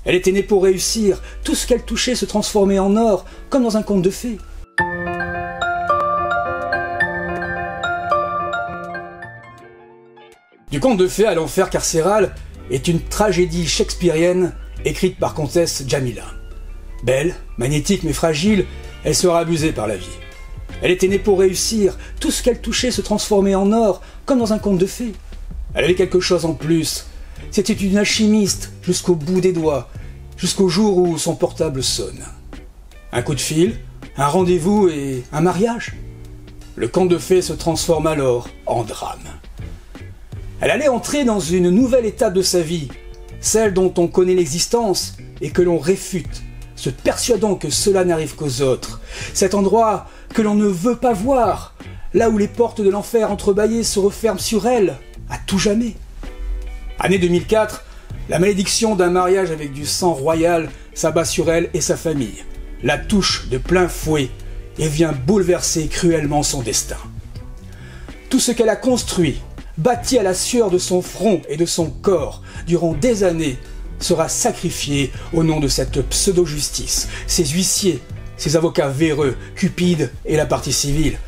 Elle était née pour réussir. Tout ce qu'elle touchait se transformait en or, comme dans un conte de fées. Du conte de fées à l'enfer carcéral est une tragédie shakespearienne écrite par Comtesse Jamila. Belle, magnétique mais fragile, elle sera abusée par la vie. Elle était née pour réussir. Tout ce qu'elle touchait se transformait en or, comme dans un conte de fées. Elle avait quelque chose en plus. C'était une alchimiste jusqu'au bout des doigts, jusqu'au jour où son portable sonne. Un coup de fil, un rendez-vous et un mariage. Le conte de fées se transforme alors en drame. Elle allait entrer dans une nouvelle étape de sa vie, celle dont on connaît l'existence et que l'on réfute, se persuadant que cela n'arrive qu'aux autres. Cet endroit que l'on ne veut pas voir, là où les portes de l'enfer entrebâillées se referment sur elle, à tout jamais. Année 2004, la malédiction d'un mariage avec du sang royal s'abat sur elle et sa famille, la touche de plein fouet et vient bouleverser cruellement son destin. Tout ce qu'elle a construit, bâti à la sueur de son front et de son corps durant des années, sera sacrifié au nom de cette pseudo-justice, ses huissiers, ses avocats véreux, Cupide et la partie civile.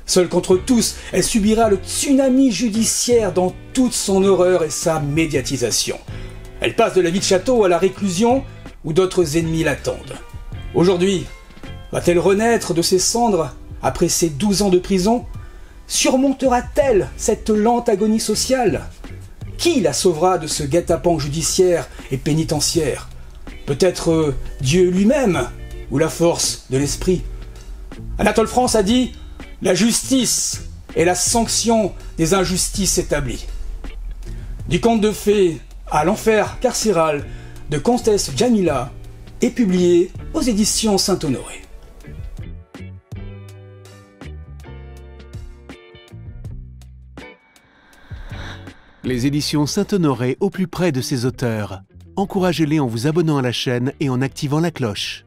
Seule contre tous, elle subira le tsunami judiciaire dans toute son horreur et sa médiatisation. Elle passe de la vie de château à la réclusion où d'autres ennemis l'attendent. Aujourd'hui, va-t-elle renaître de ses cendres après ses 12 ans de prison ? Surmontera-t-elle cette lente agonie sociale ? Qui la sauvera de ce guet-apens judiciaire et pénitentiaire ? Peut-être Dieu lui-même ou la force de l'esprit. Anatole France a dit « La justice est la sanction des injustices établies ». Du conte de fées à l'enfer carcéral de Comtesse Jamila est publié aux éditions Saint-Honoré. Les éditions Saint-Honoré au plus près de ses auteurs. Encouragez-les en vous abonnant à la chaîne et en activant la cloche.